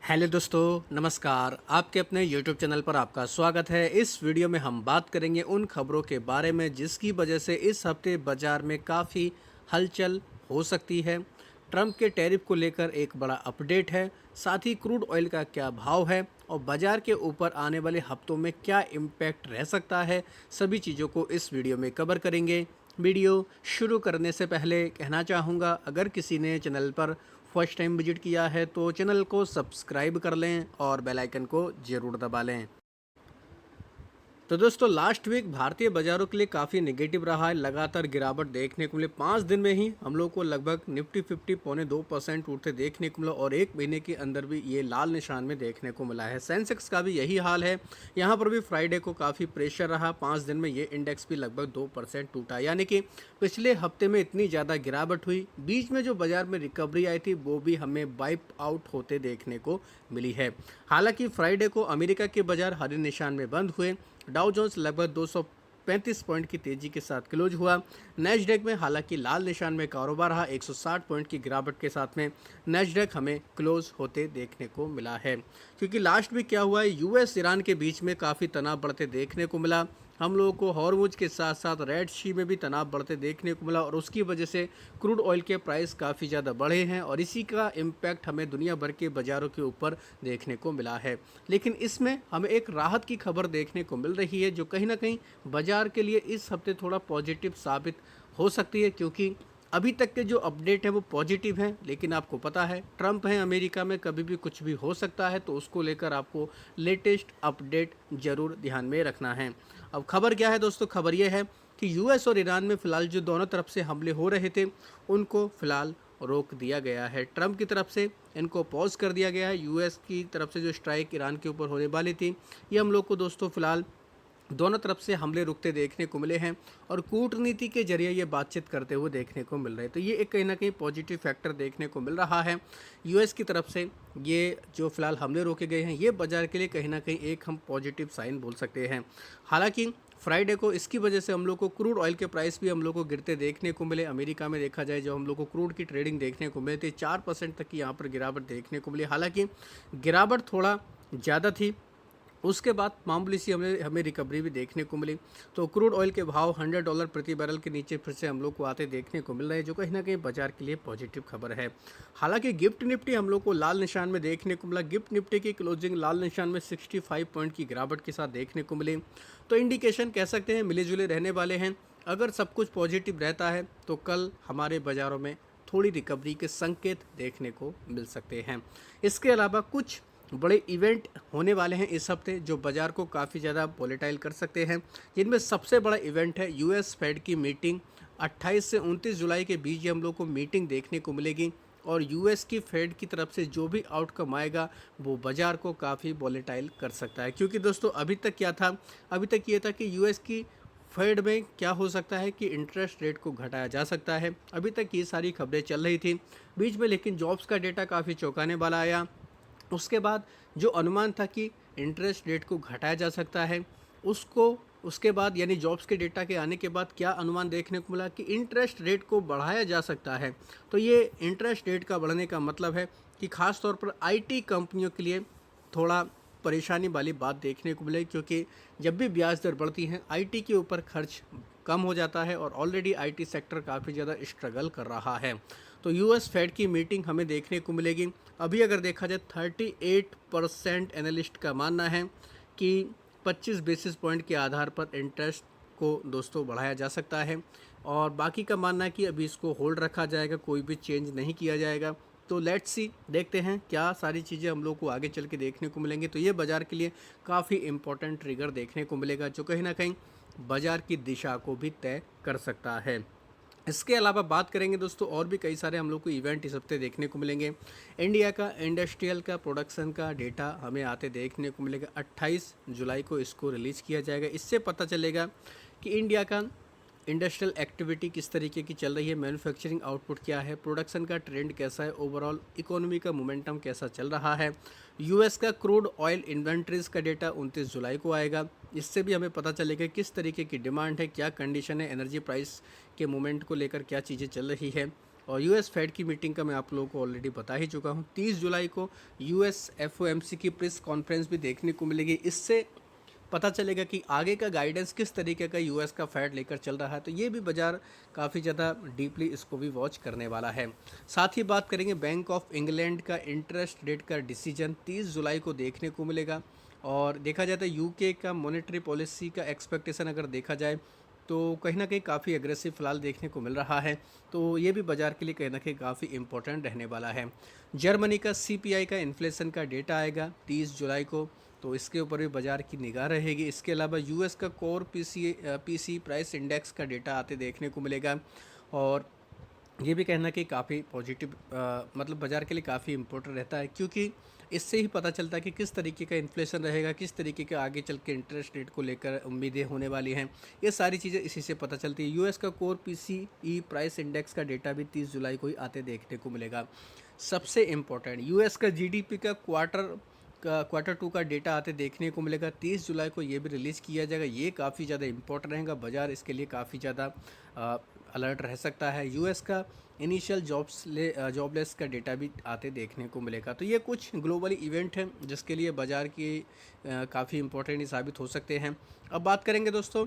Hello दोस्तों, नमस्कार। आपके अपने यूट्यूब चैनल पर आपका स्वागत है। इस वीडियो में हम बात करेंगे उन खबरों के बारे में जिसकी वजह से इस हफ्ते बाजार में काफ़ी हलचल हो सकती है। ट्रंप के टैरिफ को लेकर एक बड़ा अपडेट है, साथ ही क्रूड ऑयल का क्या भाव है और बाजार के ऊपर आने वाले हफ्तों में क्या इम्पैक्ट रह सकता है, सभी चीज़ों को इस वीडियो में कवर करेंगे। वीडियो शुरू करने से पहले कहना चाहूँगा, अगर किसी ने चैनल पर फर्स्ट टाइम विजिट किया है तो चैनल को सब्सक्राइब कर लें और बेल आइकन को ज़रूर दबा लें। तो दोस्तों, लास्ट वीक भारतीय बाजारों के लिए काफ़ी नेगेटिव रहा है। लगातार गिरावट देखने को मिले। 5 दिन में ही हम लोग को लगभग निफ्टी 50 पौने 2% उठते देखने को मिला और एक महीने के अंदर भी ये लाल निशान में देखने को मिला है। सेंसेक्स का भी यही हाल है। यहाँ पर भी फ्राइडे को काफ़ी प्रेशर रहा। 5 दिन में ये इंडेक्स भी लगभग 2% टूटा, यानी कि पिछले हफ्ते में इतनी ज़्यादा गिरावट हुई। बीच में जो बाजार में रिकवरी आई थी वो भी हमें वाइप आउट होते देखने को मिली है। हालांकि फ्राइडे को अमेरिका के बाजार हरे निशान में बंद हुए। डाउ जोन्स लगभग 235 पॉइंट की तेजी के साथ क्लोज हुआ। नैस्डैक में हालांकि लाल निशान में कारोबार रहा। 160 पॉइंट की गिरावट के साथ में नैस्डैक हमें क्लोज होते देखने को मिला है। क्योंकि लास्ट में क्या हुआ है, यूएस ईरान के बीच में काफ़ी तनाव बढ़ते देखने को मिला। हम लोगों को हॉर्मुज के साथ साथ रेड सी में भी तनाव बढ़ते देखने को मिला और उसकी वजह से क्रूड ऑयल के प्राइस काफ़ी ज़्यादा बढ़े हैं और इसी का इम्पैक्ट हमें दुनिया भर के बाज़ारों के ऊपर देखने को मिला है। लेकिन इसमें हमें एक राहत की खबर देखने को मिल रही है जो कहीं ना कहीं बाज़ार के लिए इस हफ्ते थोड़ा पॉजिटिव साबित हो सकती है, क्योंकि अभी तक के जो अपडेट है वो पॉजिटिव हैं। लेकिन आपको पता है, ट्रंप है अमेरिका में, कभी भी कुछ भी हो सकता है, तो उसको लेकर आपको लेटेस्ट अपडेट ज़रूर ध्यान में रखना है। अब खबर क्या है दोस्तों, खबर ये है कि यूएस और ईरान में फ़िलहाल जो दोनों तरफ से हमले हो रहे थे उनको फ़िलहाल रोक दिया गया है। ट्रंप की तरफ से इनको पॉज कर दिया गया है। यूएस की तरफ से जो स्ट्राइक ईरान के ऊपर होने वाली थी, ये हम लोग को दोस्तों फ़िलहाल दोनों तरफ से हमले रुकते देखने को मिले हैं और कूटनीति के जरिए ये बातचीत करते हुए देखने को मिल रहे हैं। तो ये एक कहीं ना कहीं पॉजिटिव फैक्टर देखने को मिल रहा है यूएस की तरफ से। ये जो फिलहाल हमले रोके गए हैं, ये बाजार के लिए कहीं ना कहीं एक हम पॉजिटिव साइन बोल सकते हैं। हालांकि फ्राइडे को इसकी वजह से हम लोग को क्रूड ऑयल के प्राइस भी हम लोग को गिरते देखने को मिले। अमेरिका में देखा जाए, जो हम लोग को क्रूड की ट्रेडिंग देखने को मिली थी, 4% तक की यहाँ पर गिरावट देखने को मिली। हालांकि गिरावट थोड़ा ज़्यादा थी, उसके बाद मामूली सी हमें रिकवरी भी देखने को मिली। तो क्रूड ऑयल के भाव $100 प्रति बैरल के नीचे फिर से हम लोग को आते देखने को मिल रहे हैं, जो कहीं ना कहीं बाजार के लिए पॉजिटिव खबर है। हालांकि गिफ्ट निफ्टी हम लोग को लाल निशान में देखने को मिला। गिफ्ट निफ्टी की क्लोजिंग लाल निशान में 65 पॉइंट की गिरावट के साथ देखने को मिली। तो इंडिकेशन कह सकते हैं मिले जुले रहने वाले हैं। अगर सब कुछ पॉजिटिव रहता है तो कल हमारे बाज़ारों में थोड़ी रिकवरी के संकेत देखने को मिल सकते हैं। इसके अलावा कुछ बड़े इवेंट होने वाले हैं इस हफ्ते जो बाज़ार को काफ़ी ज़्यादा वॉलेटाइल कर सकते हैं, जिनमें सबसे बड़ा इवेंट है यूएस फेड की मीटिंग। 28 से 29 जुलाई के बीच हम लोग को मीटिंग देखने को मिलेगी और यूएस की फेड की तरफ से जो भी आउटकम आएगा वो बाज़ार को काफ़ी वॉलेटाइल कर सकता है। क्योंकि दोस्तों अभी तक क्या था, अभी तक ये था कि यूएस की फेड में क्या हो सकता है कि इंटरेस्ट रेट को घटाया जा सकता है। अभी तक ये सारी खबरें चल रही थी बीच में, लेकिन जॉब्स का डेटा काफ़ी चौंकाने वाला आया। उसके बाद जो अनुमान था कि इंटरेस्ट रेट को घटाया जा सकता है, उसको उसके बाद यानी जॉब्स के डेटा के आने के बाद क्या अनुमान देखने को मिला कि इंटरेस्ट रेट को बढ़ाया जा सकता है। तो ये इंटरेस्ट रेट का बढ़ने का मतलब है कि ख़ास तौर पर आईटी कंपनियों के लिए थोड़ा परेशानी वाली बात देखने को मिले, क्योंकि जब भी ब्याज दर बढ़ती है आईटी के ऊपर खर्च कम हो जाता है और ऑलरेडी आईटी सेक्टर काफ़ी ज़्यादा स्ट्रगल कर रहा है। तो यूएस फेड की मीटिंग हमें देखने को मिलेगी। अभी अगर देखा जाए 38% एनालिस्ट का मानना है कि 25 बेसिस पॉइंट के आधार पर इंटरेस्ट को दोस्तों बढ़ाया जा सकता है और बाकी का मानना है कि अभी इसको होल्ड रखा जाएगा, कोई भी चेंज नहीं किया जाएगा। तो लेट्स सी, देखते हैं क्या सारी चीज़ें हम लोग को आगे चल के देखने को मिलेंगी। तो ये बाज़ार के लिए काफ़ी इंपॉर्टेंट ट्रिगर देखने को मिलेगा जो कहीं ना कहीं बाज़ार की दिशा को भी तय कर सकता है। इसके अलावा बात करेंगे दोस्तों, और भी कई सारे हम लोग को इवेंट इस हफ्ते देखने को मिलेंगे। इंडिया का इंडस्ट्रियल का प्रोडक्शन का डेटा हमें आते देखने को मिलेगा। 28 जुलाई को इसको रिलीज़ किया जाएगा। इससे पता चलेगा कि इंडिया का इंडस्ट्रियल एक्टिविटी किस तरीके की चल रही है, मैन्युफैक्चरिंग आउटपुट क्या है, प्रोडक्शन का ट्रेंड कैसा है, ओवरऑल इकोनॉमी का मोमेंटम कैसा चल रहा है। यूएस का क्रूड ऑयल इन्वेंट्रीज का डेटा 29 जुलाई को आएगा। इससे भी हमें पता चलेगा किस तरीके की डिमांड है, क्या कंडीशन है, एनर्जी प्राइस के मूवमेंट को लेकर क्या चीज़ें चल रही है। और यूएस फेड की मीटिंग का मैं आप लोगों को ऑलरेडी बता ही चुका हूँ। 30 जुलाई को यूएस एफओएमसी की प्रेस कॉन्फ्रेंस भी देखने को मिलेगी। इससे पता चलेगा कि आगे का गाइडेंस किस तरीके का यूएस का फेड लेकर चल रहा है। तो ये भी बाज़ार काफ़ी ज़्यादा डीपली इसको भी वॉच करने वाला है। साथ ही बात करेंगे बैंक ऑफ इंग्लैंड का इंटरेस्ट रेट का डिसीजन 30 जुलाई को देखने को मिलेगा। और देखा जाए तो यूके का मॉनेटरी पॉलिसी का एक्सपेक्टेशन अगर देखा जाए तो कहीं ना कहीं काफ़ी एग्रेसिव फिलहाल देखने को मिल रहा है। तो ये भी बाज़ार के लिए कहीं ना कहीं काफ़ी इंपॉर्टेंट रहने वाला है। जर्मनी का सीपीआई का इन्फ्लेशन का डेटा आएगा 30 जुलाई को, तो इसके ऊपर भी बाज़ार की निगाह रहेगी। इसके अलावा यूएस का कोर पीसी प्राइस इंडेक्स का डेटा आते देखने को मिलेगा। और ये भी कहना कि काफ़ी पॉजिटिव मतलब बाज़ार के लिए काफ़ी इम्पोर्टेंट रहता है, क्योंकि इससे ही पता चलता है कि किस तरीके का इन्फ्लेशन रहेगा, किस तरीके का आगे चल के इंटरेस्ट रेट को लेकर उम्मीदें होने वाली हैं। ये सारी चीज़ें इसी से पता चलती है। यूएस का कोर पीसीई प्राइस इंडेक्स का डेटा भी 30 जुलाई को ही आते देखने को मिलेगा। सबसे इम्पोर्टेंट यूएस का जीडीपी का क्वार्टर टू का डेटा आते देखने को मिलेगा 30 जुलाई को। ये भी रिलीज़ किया जाएगा। ये काफ़ी ज़्यादा इंपॉर्टेंट रहेगा, बाज़ार इसके लिए काफ़ी ज़्यादा अलर्ट रह सकता है। यूएस का इनिशियल जॉबलेस का डेटा भी आते देखने को मिलेगा। तो ये कुछ ग्लोबली इवेंट हैं जिसके लिए बाज़ार की काफ़ी इंपॉर्टेंट साबित हो सकते हैं। अब बात करेंगे दोस्तों,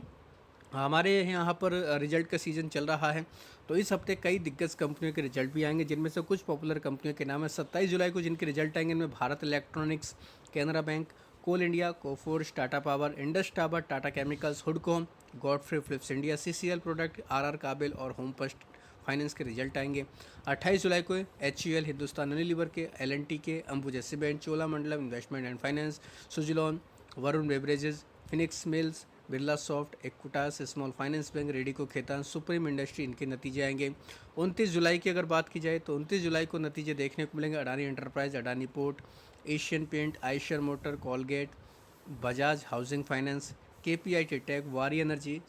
हमारे यहाँ पर रिजल्ट का सीज़न चल रहा है, तो इस हफ्ते कई दिग्गज कंपनियों के रिजल्ट भी आएंगे, जिनमें से कुछ पॉपुलर कंपनियों के नाम है। 27 जुलाई को जिनके रिजल्ट आएंगे इनमें Bharat electronics, Canara bank, coal India, Coforge, Tata power, Indus tower, Tata chemicals, हुडको, Godfrey Phillips India, CCL product, RR Kabel और होम फर्स्ट फाइनेंस के रिजल्ट आएंगे। 28 जुलाई को एचयूएल, हिंदुस्तान यूनिलीवर के, एलएनटी के, Ambuja cement, Cholamandalam investment and finance, Suzlon, Varun beverages, Phoenix mills, Birla soft, Equitas small finance bank, Radico Khaitan, supreme industry, इनके नतीजे आएंगे। 29 जुलाई की अगर बात की जाए तो 29 जुलाई को नतीजे देखने को मिलेंगे। Adani enterprise, Adani port, Asian paint, Eicher motor, Colgate, Bajaj housing finance, KPI tech, Waaree energy,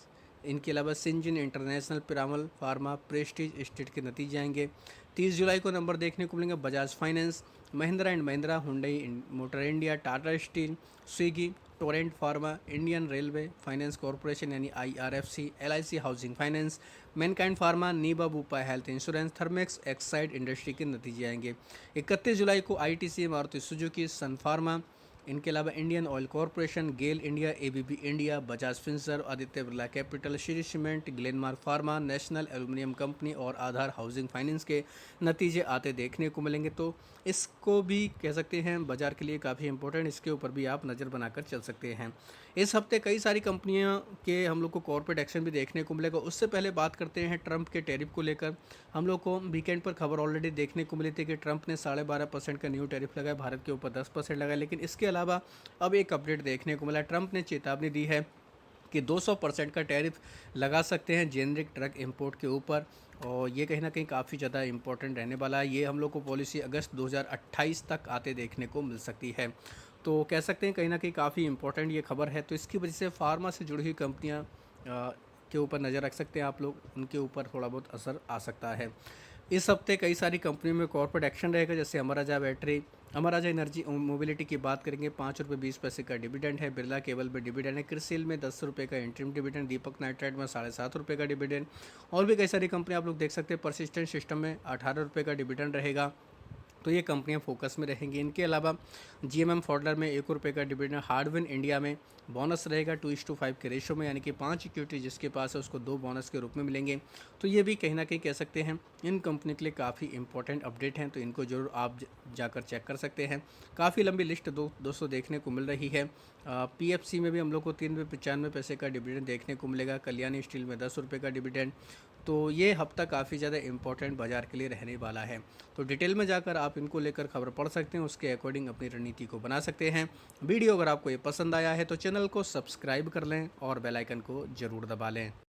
इनके अलावा Syngene international, Piramal pharma, Prestige estate के नतीजे आएंगे। 30 जुलाई को नंबर देखने को मिलेंगे। Bajaj finance, Mahindra and Mahindra, Hyundai motor India, Tata steel, Swiggy, Torrent pharma, Indian railway finance corporation यानी IRFC, LIC housing finance, Mankind pharma, Niva Bupa health insurance, Thermax Exide industry के नतीजे आएंगे। 31 जुलाई को ITC, Maruti Suzuki, Sun pharma, इनके अलावा Indian oil corporation, GAIL India, ABB India, Bajaj Finserv, Aditya Birla capital, Shri cement, Glenmark pharma, national aluminium company और Aadhaar housing finance के नतीजे आते देखने को मिलेंगे। तो इसको भी कह सकते हैं बाजार के लिए काफ़ी इंपॉर्टेंट, इसके ऊपर भी आप नज़र बनाकर चल सकते हैं। इस हफ्ते कई सारी कंपनियों के हम लोग को कॉर्पोरेट एक्शन भी देखने को मिलेगा। उससे पहले बात करते हैं ट्रंप के टैरिफ को लेकर। हम लोग को वीकेंड पर खबर ऑलरेडी देखने को मिली थी कि ट्रंप ने 12.5% का न्यू टैरिफ लगाया, भारत के ऊपर 10% लगाया। लेकिन इसके अलावा अब एक अपडेट देखने को मिला। ट्रंप ने चेतावनी दी है कि 200% का टैरिफ लगा सकते हैं जेनरिक ट्रक इंपोर्ट के ऊपर, और ये कहीं ना कहीं काफ़ी ज़्यादा इंपॉर्टेंट रहने वाला है। ये हम लोग को पॉलिसी अगस्त 2028 तक आते देखने को मिल सकती है। तो कह सकते हैं कहीं ना कहीं काफ़ी इंपॉर्टेंट ये खबर है। तो इसकी वजह से फार्मा से जुड़ी हुई कंपनियां के ऊपर नज़र रख सकते हैं आप लोग, उनके ऊपर थोड़ा बहुत असर आ सकता है। इस हफ्ते कई सारी कंपनियों में कॉर्पोरेट एक्शन रहेगा, जैसे अमर राजा बैटरी, अमर राजा एनर्जी मोबिलिटी की बात करेंगे, 5 रुपये 20 पैसे का डिविडेंड है। बिरला केबल में डिविडेंड है। क्रिसिल में 10 रुपये का इंटरिम डिविडेंड, दीपक नाइट्राइट में 7.5 रुपये का डिविडेंड। और भी कई सारी कंपनी आप लोग देख सकते हैं। परसिस्टेंट सिस्टम में 18 रुपये का डिविडेंड रहेगा। तो ये कंपनियां फोकस में रहेंगी। इनके अलावा जीएमएम फॉडलर में 1 रुपये का डिविडेंड, हार्डविन इंडिया में बोनस रहेगा 2:5 के रेशो में, यानी कि 5 इक्विटी जिसके पास है उसको 2 बोनस के रूप में मिलेंगे। तो ये भी कहीं ना कहीं कह सकते हैं इन कंपनी के लिए काफ़ी इंपॉर्टेंट अपडेट हैं, तो इनको जरूर आप जाकर चेक कर सकते हैं। काफ़ी लंबी लिस्ट दोस्तों देखने को मिल रही है। पीएफसी में भी हम लोग को 3.95 का डिविडेंड देखने को मिलेगा। कल्याणी स्टील में 10 रुपये का डिविडेंड। तो ये हफ्ता काफ़ी ज़्यादा इंपॉर्टेंट बाजार के लिए रहने वाला है। तो डिटेल में जाकर आप इनको लेकर खबर पढ़ सकते हैं, उसके अकॉर्डिंग अपनी रणनीति को बना सकते हैं। वीडियो अगर आपको ये पसंद आया है तो चैनल को सब्सक्राइब कर लें और बेल आइकन को ज़रूर दबा लें।